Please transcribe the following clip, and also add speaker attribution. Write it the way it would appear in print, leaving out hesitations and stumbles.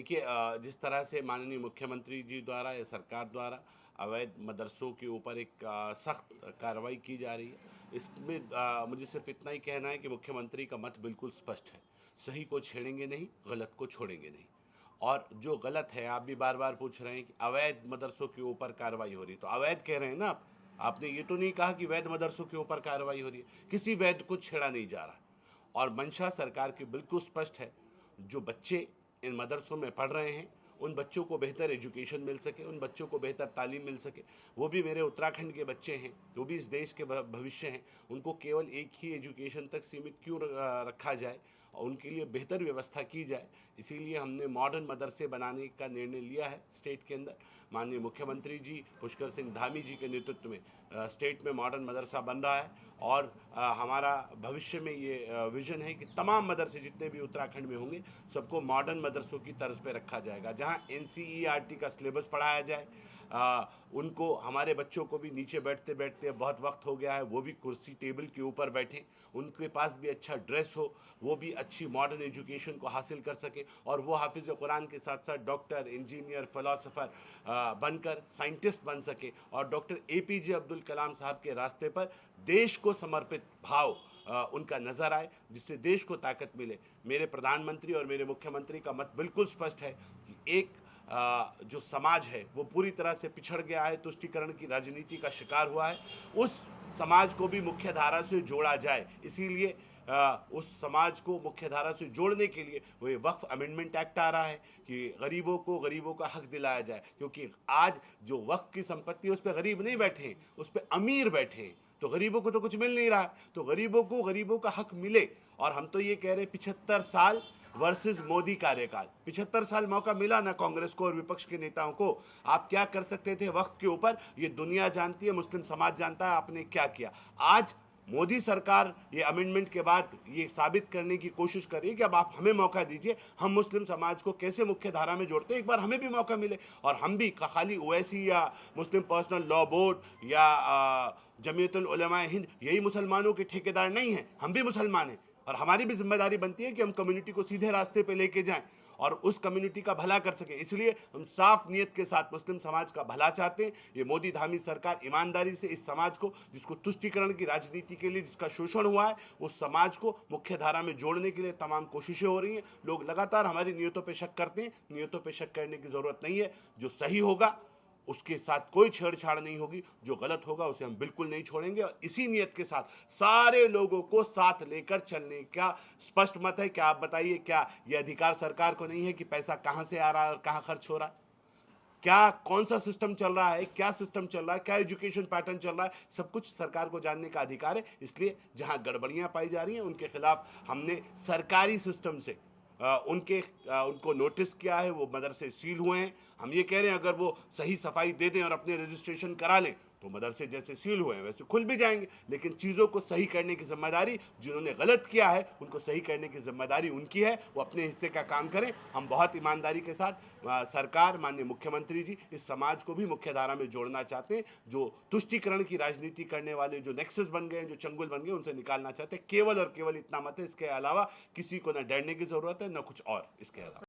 Speaker 1: देखिए जिस तरह से माननीय मुख्यमंत्री जी द्वारा या सरकार द्वारा अवैध मदरसों के ऊपर एक सख्त कार्रवाई की जा रही है, इसमें मुझे सिर्फ इतना ही कहना है कि मुख्यमंत्री का मत बिल्कुल स्पष्ट है। सही को छेड़ेंगे नहीं, गलत को छोड़ेंगे नहीं। और जो गलत है, आप भी बार बार पूछ रहे हैं कि अवैध मदरसों के ऊपर कार्रवाई हो रही है, तो अवैध कह रहे हैं ना आप। आपने ये तो नहीं कहा कि वैध मदरसों के ऊपर कार्रवाई हो रही है। किसी वैध को छेड़ा नहीं जा रहा। और मंशा सरकार की बिल्कुल स्पष्ट है। जो बच्चे इन मदरसों में पढ़ रहे हैं, उन बच्चों को बेहतर एजुकेशन मिल सके, उन बच्चों को बेहतर तालीम मिल सके। वो भी मेरे उत्तराखंड के बच्चे हैं, वो भी इस देश के भविष्य हैं। उनको केवल एक ही एजुकेशन तक सीमित क्यों रखा जाए, और उनके लिए बेहतर व्यवस्था की जाए। इसीलिए हमने मॉडर्न मदरसे बनाने का निर्णय लिया है स्टेट के अंदर। माननीय मुख्यमंत्री जी पुष्कर सिंह धामी जी के नेतृत्व में स्टेट में मॉडर्न मदरसा बन रहा है। और हमारा भविष्य में ये विजन है कि तमाम मदरसे जितने भी उत्तराखंड में होंगे, सबको मॉडर्न मदरसों की तर्ज पे रखा जाएगा, जहाँ NCERT का सिलेबस पढ़ाया जाए। उनको, हमारे बच्चों को भी नीचे बैठते बैठते बहुत वक्त हो गया है, वो भी कुर्सी टेबल के ऊपर बैठें, उनके पास भी अच्छा ड्रेस हो, वो भी अच्छी मॉडर्न एजुकेशन को हासिल कर सके, और वो हाफिज़ कुरान के साथ साथ डॉक्टर, इंजीनियर, फिलोसोफर बनकर साइंटिस्ट बन सके, और डॉक्टर APJ अब्दुल कलाम साहब के रास्ते पर देश को समर्पित भाव उनका नज़र आए, जिससे देश को ताकत मिले। मेरे प्रधानमंत्री और मेरे मुख्यमंत्री का मत बिल्कुल स्पष्ट है कि एक जो समाज है वो पूरी तरह से पिछड़ गया है, तुष्टीकरण की राजनीति का शिकार हुआ है, उस समाज को भी मुख्य धारा से जोड़ा जाए। इसीलिए उस समाज को मुख्य धारा से जोड़ने के लिए वो वक्फ अमेंडमेंट एक्ट आ रहा है कि गरीबों का हक दिलाया जाए। क्योंकि आज जो वक्फ की संपत्ति है उस पर गरीब नहीं बैठे हैं, उस पर अमीर बैठे हैं, तो गरीबों को तो कुछ मिल नहीं रहा। तो गरीबों का हक मिले। और हम तो ये कह रहे हैं 75 साल वर्सेस मोदी कार्यकाल, 75 साल मौका मिला ना कांग्रेस को और विपक्ष के नेताओं को। आप क्या कर सकते थे वक्फ के ऊपर, ये दुनिया जानती है, मुस्लिम समाज जानता है आपने क्या किया। आज मोदी सरकार ये अमेंडमेंट के बाद ये साबित करने की कोशिश कर रही है कि अब आप हमें मौका दीजिए, हम मुस्लिम समाज को कैसे मुख्य धारा में जोड़ते हैं, एक बार हमें भी मौका मिले। और हम भी खाली OIC या मुस्लिम पर्सनल लॉ बोर्ड या जमीयतुल उलमा हिंद यही मुसलमानों के ठेकेदार नहीं हैं, हम भी मुसलमान हैं। और हमारी भी जिम्मेदारी बनती है कि हम कम्युनिटी को सीधे रास्ते पे लेके जाएं और उस कम्युनिटी का भला कर सके। इसलिए हम साफ नियत के साथ मुस्लिम समाज का भला चाहते हैं। ये मोदी धामी सरकार ईमानदारी से इस समाज को, जिसको तुष्टीकरण की राजनीति के लिए जिसका शोषण हुआ है, उस समाज को मुख्य धारा में जोड़ने के लिए तमाम कोशिशें हो रही हैं। लोग लगातार हमारी नियतों पर शक करते हैं, नियतों पर शक करने की ज़रूरत नहीं है। जो सही होगा उसके साथ कोई छेड़छाड़ नहीं होगी, जो गलत होगा उसे हम बिल्कुल नहीं छोड़ेंगे। और इसी नियत के साथ सारे लोगों को साथ लेकर चलने का स्पष्ट मत है। क्या आप बताइए, क्या ये अधिकार सरकार को नहीं है कि पैसा कहां से आ रहा है और कहां खर्च हो रहा है? क्या, कौन सा सिस्टम चल रहा है, क्या सिस्टम चल रहा है, क्या एजुकेशन पैटर्न चल रहा है, सब कुछ सरकार को जानने का अधिकार है। इसलिए जहां गड़बड़ियां पाई जा रही हैं उनके खिलाफ हमने सरकारी सिस्टम से उनको नोटिस किया है। वो मदरसे सील हुए हैं। हम ये कह रहे हैं अगर वो सही सफाई दे दें और अपने रजिस्ट्रेशन करा लें तो मदरसे जैसे सील हुए हैं वैसे खुल भी जाएंगे। लेकिन चीज़ों को सही करने की जिम्मेदारी, जिन्होंने गलत किया है उनको सही करने की जिम्मेदारी उनकी है। वो अपने हिस्से का काम करें। हम बहुत ईमानदारी के साथ सरकार, माननीय मुख्यमंत्री जी इस समाज को भी मुख्य धारा में जोड़ना चाहते हैं। जो तुष्टीकरण की राजनीति करने वाले जो नेक्सस बन गए हैं, जो चंगुल बन गए, उनसे निकालना चाहते हैं। केवल और केवल इतना मत है, इसके अलावा किसी को न डरने की ज़रूरत है न कुछ और इसके अलावा।